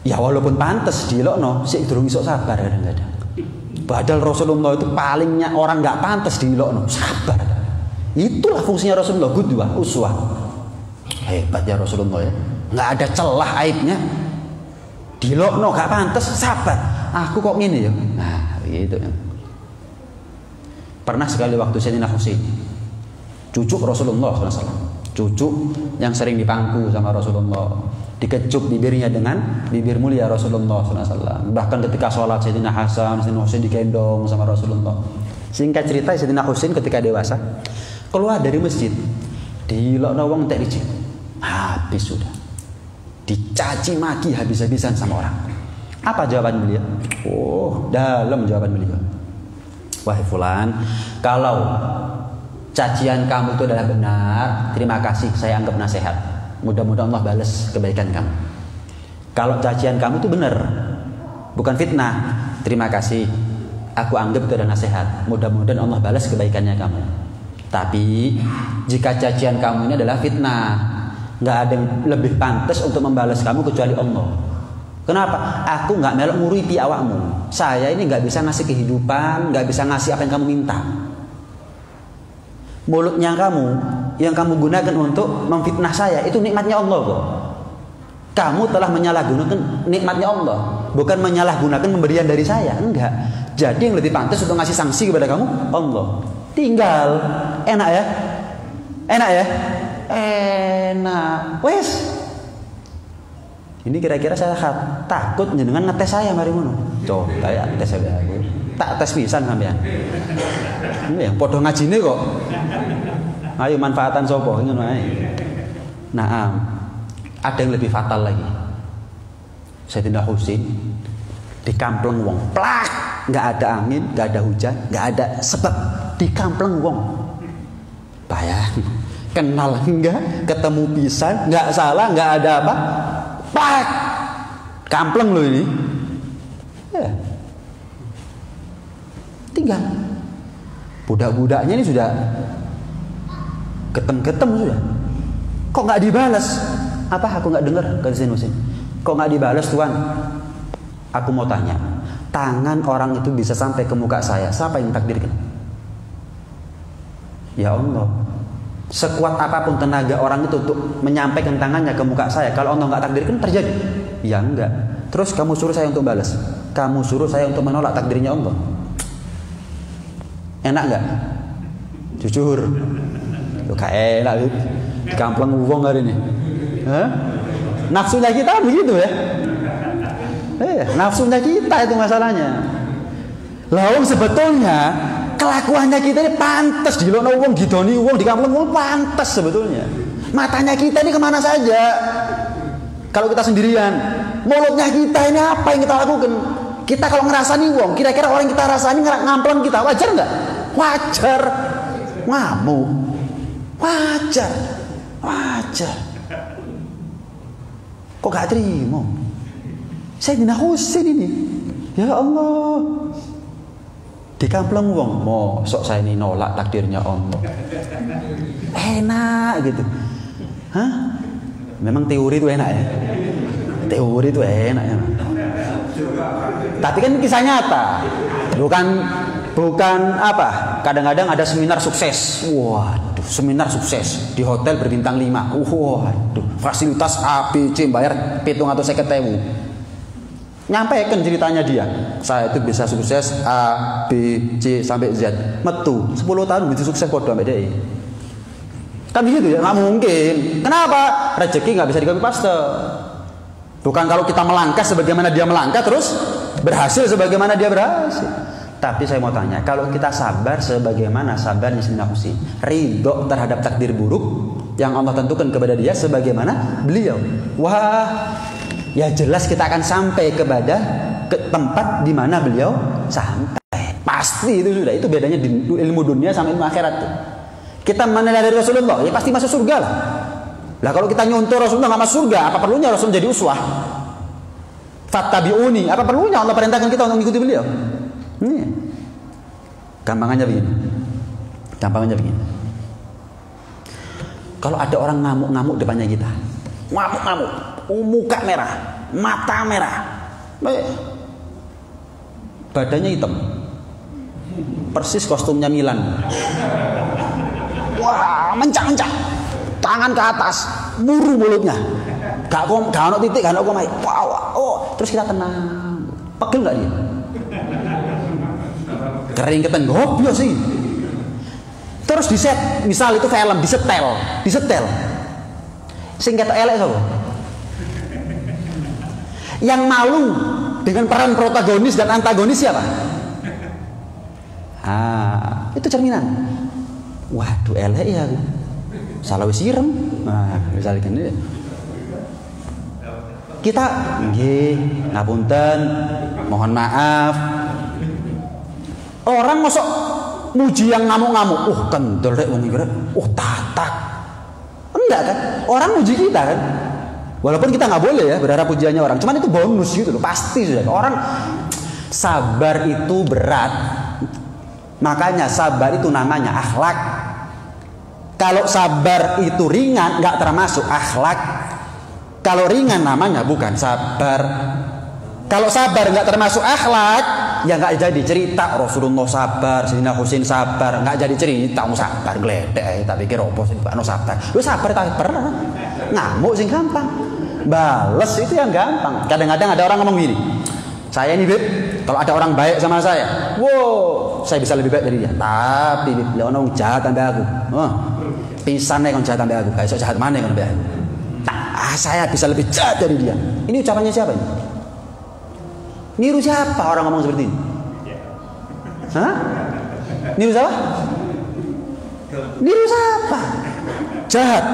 Ya walaupun pantas dilokno, sik durung iso sabar kadang-kadang. Padahal Rasulullah itu palingnya orang nggak pantas dilokno, sabar. Itulah fungsinya Rasulullah, qudwah, uswah. Hebat ya Rasulullah ya. Nggak ada celah aibnya. Dilokno nggak pantas, sabar. Aku kok ngene ya. Nah, gitu ya. Pernah sekali waktu Sayyidina Husain, cucu Rasulullah SAW. Cucu yang sering dipangku sama Rasulullah, dikecup bibirnya dengan bibir mulia Rasulullah SAW. Bahkan ketika sholat Sayyidina Hasan, Sayyidina Husain digendong sama Rasulullah. Singkat cerita, Sayyidina Husain ketika dewasa keluar dari masjid, dilokno wong entek licin, habis sudah, dicaci maki habis-habisan sama orang. Apa jawaban beliau? Oh, dalam jawaban beliau. Wahai fulan, kalau cacian kamu itu adalah benar, terima kasih, saya anggap nasihat. Mudah-mudahan Allah balas kebaikan kamu. Kalau cacian kamu itu benar, bukan fitnah, terima kasih, aku anggap itu adalah nasihat. Mudah-mudahan Allah balas kebaikannya kamu. Tapi jika cacian kamu ini adalah fitnah, nggak ada yang lebih pantas untuk membalas kamu kecuali Allah. Kenapa? Aku nggak melok nguripi awakmu. Saya ini nggak bisa ngasih kehidupan, nggak bisa ngasih apa yang kamu minta. Mulutnya kamu yang kamu gunakan untuk memfitnah saya, itu nikmatnya Allah kok. Kamu telah menyalahgunakan nikmatnya Allah, bukan menyalahgunakan pemberian dari saya. Enggak. Jadi yang lebih pantas untuk ngasih sanksi kepada kamu Allah. Tinggal enak ya? Enak ya? Enak. Wes. Ini kira-kira saya takut jenengan ngetes saya mari ngono. Coba ya tes saya aku. Tak tes pisan sampean. Ini yang podo ngajine kok. Ayo manfaatan sapa ngono ae. Nah, ada yang lebih fatal lagi. Sayyidina Husain dikampleng wong. Plak, enggak ada angin, enggak ada hujan, enggak ada sebab dikampleng wong. Bayang. kenal enggak, ketemu pisan, enggak salah, enggak ada apa. Pak. Kampleng loh ini. Ya. Tinggal. Budak-budaknya ini sudah ketem-ketem sudah. Kok nggak dibalas? Apa aku nggak dengar kata Zain Husin? Kok nggak dibalas Tuan? Aku mau tanya. Tangan orang itu bisa sampai ke muka saya. Siapa yang takdirkan? Ya Allah. Sekuat apapun tenaga orang itu untuk menyampaikan tangannya ke muka saya, kalau Allah nggak takdirkan terjadi? Ya enggak. Terus kamu suruh saya untuk balas? Kamu suruh saya untuk menolak takdirnya Allah? Enak nggak? Jujur. Loh, kayak enak gitu. Kampleng wong hari ini. Hah? Nafsunya kita begitu ya. Nafsunya kita itu masalahnya. Lawang sebetulnya kelakuannya kita ini pantas di lono wong gidoni wong di kampung wong pantas sebetulnya. Matanya kita ini kemana saja? Kalau kita sendirian, mulutnya kita ini apa yang kita lakukan? Kita kalau ngerasani wong, kira-kira orang yang kita rasani ngampleng kita wajar nggak? Wajar. Ngamuk. Wajar. Wajar. Kok gak terima? Sayyidina Husin ini. Ya Allah. Di kampleng wong, mosok saya ini nolak takdirnya Allah. Enak gitu. Hah? Memang teori itu enak ya. Teori itu enak ya. Tapi kan kisah nyata. Bukan apa? Kadang-kadang ada seminar sukses. Waduh, seminar sukses di hotel berbintang 5. Waduh, fasilitas A, B, C bayar 750.000. Nyampaikan ceritanya dia. Saya itu bisa sukses A, B, C sampai Z. Metu 10 tahun bisa sukses podo sampai DE. Kan begitu ya? Nggak mungkin. Kenapa? Rezeki nggak bisa di-copy paste. Bukan kalau kita melangkah sebagaimana dia melangkah terus berhasil sebagaimana dia berhasil. Tapi saya mau tanya, kalau kita sabar sebagaimana sabarnya Sayyidina Husin, ridho terhadap takdir buruk yang Allah tentukan kepada dia sebagaimana beliau, wah, ya jelas kita akan sampai ke tempat di mana beliau sampai. Pasti itu sudah. Itu bedanya di ilmu dunia sama ilmu akhirat. Kita menilai dari Rasulullah, ya pasti masuk surga lah. Lah kalau kita nyontoh Rasulullah nggak masuk surga, apa perlunya Rasul jadi uswah? Fattabi'uni, apa perlunya Allah perintahkan kita untuk mengikuti beliau? Nih, gampangannya begini. Kalau ada orang ngamuk-ngamuk depannya kita, ngamuk-ngamuk, muka merah, mata merah, badannya hitam, persis kostumnya Milan. Wah, mencak-mencak, tangan ke atas, muru mulutnya, gak ono titik, gak ono komai. Wow, terus kita tenang, pegel nggak dia? Kering ketengok ya sih. Terus diset, misal itu film disetel. Sing ketok elek sapa? Yang malu dengan peran protagonis dan antagonis siapa? Itu cerminan. Waduh elek ya. Salah wis ireng. Nah, misalnya ini. Kita nggih, ngapunten, mohon maaf. Orang masuk muji yang ngamuk-ngamuk. Kendel rek wong iki rek. Tatak. Enggak kan? Orang muji kita kan. Walaupun kita nggak boleh ya berharap pujiannya orang. Cuman itu bonus gitu loh. Pasti sudah. Orang sabar itu berat. Makanya sabar itu namanya akhlak. Kalau sabar itu ringan nggak termasuk akhlak. Kalau ringan namanya bukan sabar. Kalau sabar nggak termasuk akhlak, ya nggak jadi cerita Rasulullah sabar, Sayyidina Husin sabar, nggak jadi cerita. Sabar gledek, tak pikir opo sih Pak no sabar. Lu sabar tak pernah. Ngamuk sing gampang. Bales itu yang gampang. Kadang-kadang ada orang ngomong gini, saya ini Bib, kalau ada orang baik sama saya, wow, saya bisa lebih baik dari dia. Tapi Bib, dia orang jahat sampai aku. Pisannya kan jahat sampai aku. Kayak jahat mana kan sampai aku. Saya bisa lebih jahat dari dia. Ini ucapannya siapa ini? Niru siapa orang ngomong seperti ini? Hah? Niru siapa? Niru siapa? Jahat.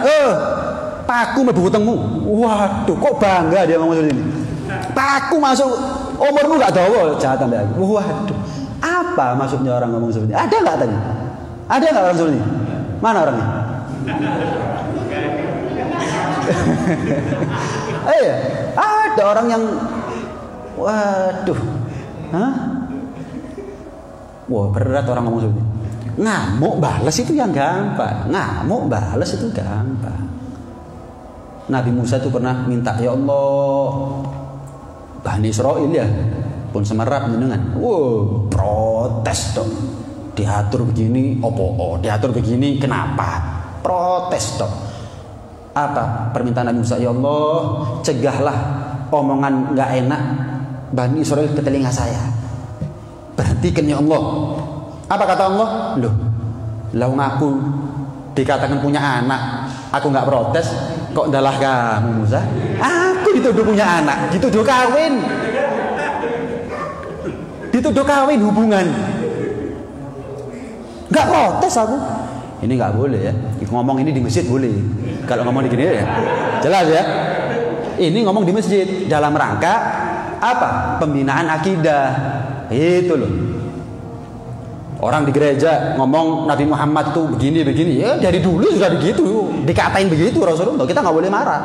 Paku mlebu wetengmu. Waduh, kok bangga dia ngomong seperti ini? Paku masuk umurmu gak dawa, jahat sampai aku. Waduh. Apa maksudnya orang ngomong seperti ini? Ada enggak tadi? Ada enggak orang seperti ini? Mana orangnya? Ada orang yang waduh. Hah? Wah, berat orang ngomong seperti itu. Ngamuk balas itu yang gampang. Ngamuk balas itu gampang. Nabi Musa itu pernah minta, ya Allah, Bani Israil ya pun semerap jenengan. Wow, protes dong. Diatur begini, diatur begini, kenapa? Protes dong. Apa permintaan Nabi Musa? Ya Allah, cegahlah omongan nggak enak Bani Israil ke telinga saya. Berhentikan ya Allah. Apa kata Allah? Loh, laung aku dikatakan punya anak, aku nggak protes, kok ndalah kamu Musa? Aku dituduh punya anak, dituduh kawin, hubungan, nggak protes aku. Ini nggak boleh ya. Ngomong ini di masjid boleh. Kalau ngomong di gini ya, jelas ya. Ini ngomong di masjid dalam rangka apa? Pembinaan akidah. Itu loh. Orang di gereja ngomong Nabi Muhammad tuh begini, ya dari dulu sudah begitu, dikatain begitu Rasulullah. Kita nggak boleh marah.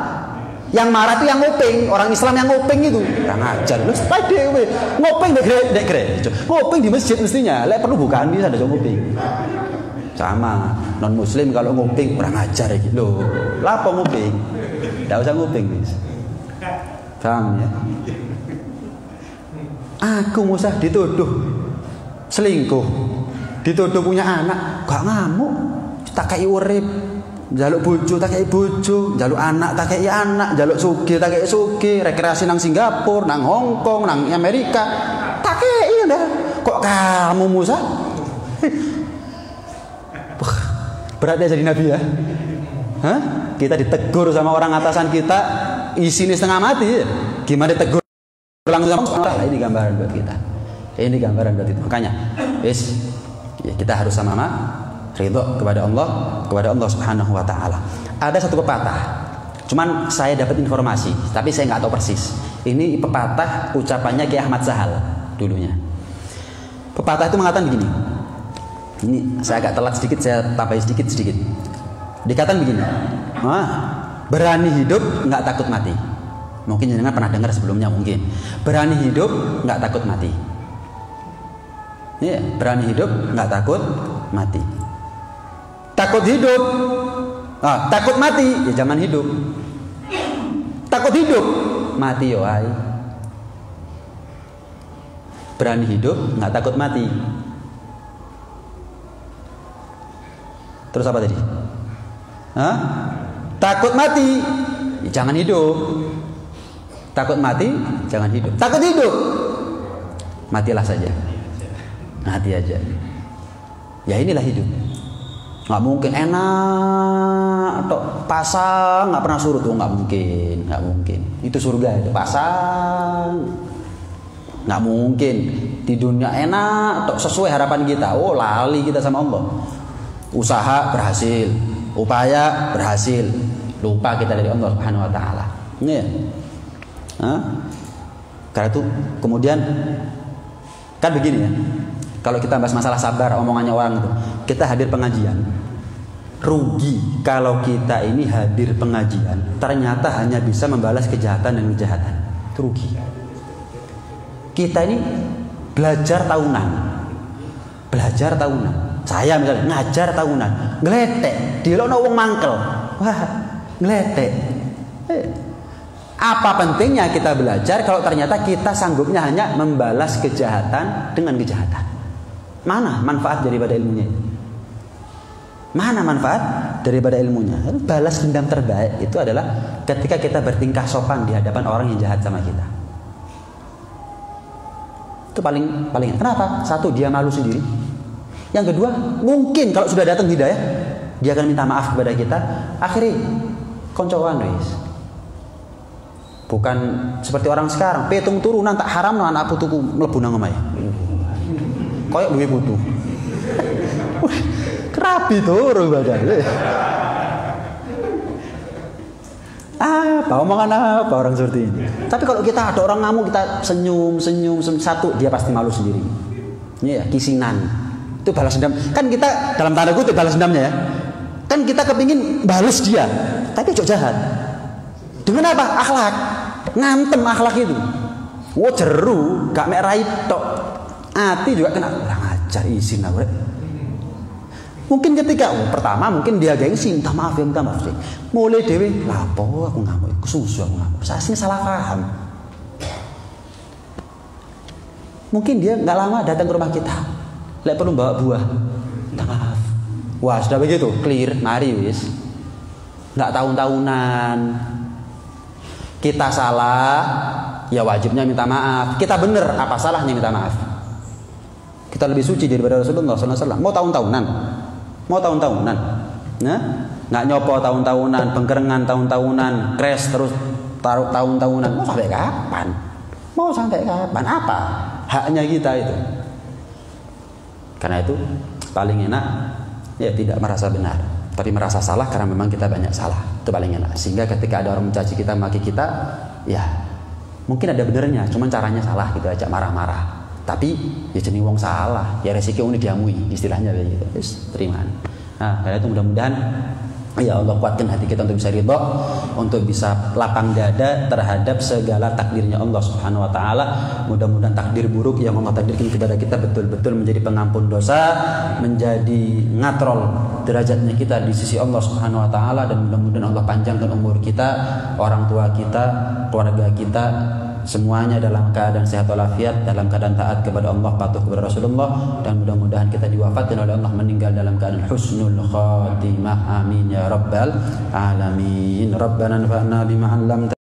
Yang marah itu yang ngopeng, orang Islam yang ngopeng itu. Kurang ajar, lu dewe ngopeng dek gereja, ngopeng di masjid mestinya. Lek perlu bukaan bisa ada ngopeng. Sama non Muslim kalau ngopeng kurang ajar gitu. Loh, lapo ngopeng? Tidak usah ngopeng bis. Paham ya? Aku Musa dituduh selingkuh, dituduh punya anak, gak ngamuk, tak kayak urip, jaluk bojo tak kayak bojo, jaluk anak tak kayak anak, jaluk sugih tak kayak sugih, rekreasi nang Singapura, nang Hong Kong, nang Amerika, tak kayak dah. Kok kamu Musa? Berat ya jadi nabi ya? Hah? Kita ditegur sama orang atasan kita, isinya setengah mati. Ya? Gimana ditegur? Langsung ini gambaran buat kita. Ini gambaran buat itu. Makanya, ya kita harus sama-sama ridho kepada Allah Subhanahu wa taala. Ada satu pepatah. Cuman saya dapat informasi, tapi saya nggak tahu persis. Ini pepatah ucapannya Ki Ahmad Sahal dulunya. Pepatah itu mengatakan begini. Ini saya agak telat sedikit, saya tambahin sedikit. Dikatakan begini. Berani hidup nggak takut mati. Mungkin jangan pernah dengar sebelumnya mungkin. Berani hidup nggak takut mati. Ya, berani hidup nggak takut mati. Takut hidup, takut mati, ya jangan hidup. Takut hidup, mati yo ay. Berani hidup nggak takut mati. Terus apa tadi? Takut mati, ya jangan hidup. Takut mati, jangan hidup. Takut hidup, matilah saja. Mati aja. Ya inilah hidup. Nggak mungkin enak atau pasang nggak pernah surut. Nggak mungkin. Itu surga itu pasang. Nggak mungkin. Di dunia enak atau sesuai harapan kita. Oh lali kita sama Allah. Usaha berhasil, upaya berhasil, lupa kita dari Allah Subhanahu Wa Taala. Ini ya. Karena itu kemudian kan begini ya. Kalau kita bahas masalah sabar, omongannya orang itu, kita hadir pengajian, rugi kalau kita ini hadir pengajian, ternyata hanya bisa membalas kejahatan dan kejahatan, itu rugi. Kita ini belajar tahunan, saya misalnya ngajar tahunan, ngeletek, dilokno wong mangkel, wah ngeletek. Apa pentingnya kita belajar kalau ternyata kita sanggupnya hanya membalas kejahatan dengan kejahatan? Mana manfaat daripada ilmunya? Mana manfaat daripada ilmunya? Balas dendam terbaik itu adalah ketika kita bertingkah sopan di hadapan orang yang jahat sama kita. Itu paling. Kenapa? Satu, dia malu sendiri. Yang kedua, mungkin kalau sudah datang hidayah, dia akan minta maaf kepada kita. Akhirnya koncoan wis. Bukan seperti orang sekarang, petung turunan tak haram no anak putuku mlebu nang omahe. Koyok duwe putu. Kerabi turu badan. Apa omongan apa orang seperti ini? Tapi kalau kita ada orang ngamuk, kita senyum, satu dia pasti malu sendiri. Ini ya kisinan. Itu balas dendam. Kan kita dalam tanda kutip balas dendamnya ya. Kan kita kepingin balas dia, tapi ojo jahat. Dengan apa? Akhlak. Ngantem akhlak itu. Wo jeru, gak mek rai tok. Ati juga kena kurang ajar izin lah. Mungkin ketika pertama mungkin dia gengsi, minta maaf sih. Mulai dewe, lapo aku ngamuk, susu aku ngamuk. Saya sih salah paham. Mungkin dia nggak lama datang ke rumah kita, lek perlu bawa buah, minta maaf. Wah sudah begitu, clear, mari wis. Nggak tahun-tahunan. Kita salah, ya wajibnya minta maaf. Kita bener, apa salahnya minta maaf? Kita lebih suci daripada Rasulullah SAW. Mau tahun-tahunan, nah, nggak nyopo tahun-tahunan, pengkerengan tahun-tahunan, crash terus tahun-tahunan. Mau sampai kapan? Apa haknya kita itu? Karena itu paling enak ya tidak merasa benar, tapi merasa salah karena memang kita banyak salah. Itu paling enak. Sehingga ketika ada orang mencaci kita, maki kita, ya mungkin ada benernya, cuman caranya salah gitu aja, marah-marah. Tapi ya jenis wong salah, ya resiko ini diamui, istilahnya begitu. Terus terima. Nah, karena itu mudah-mudahan ya Allah kuatkan hati kita untuk bisa ridho, untuk bisa lapang dada terhadap segala takdirnya Allah Subhanahu wa taala. Mudah-mudahan takdir buruk yang Allah takdirkan kepada kita betul-betul menjadi pengampun dosa, menjadi ngatrol derajatnya kita di sisi Allah Subhanahu wa taala, dan mudah-mudahan Allah panjangkan umur kita, orang tua kita, keluarga kita, semuanya dalam keadaan sehat walafiat, dalam keadaan taat kepada Allah, patuh kepada Rasulullah, dan mudah-mudahan kita diwafatkan oleh Allah meninggal dalam keadaan husnul khatimah. Amin ya rabbal alamin. Rabbana anfa'na bima 'allamtana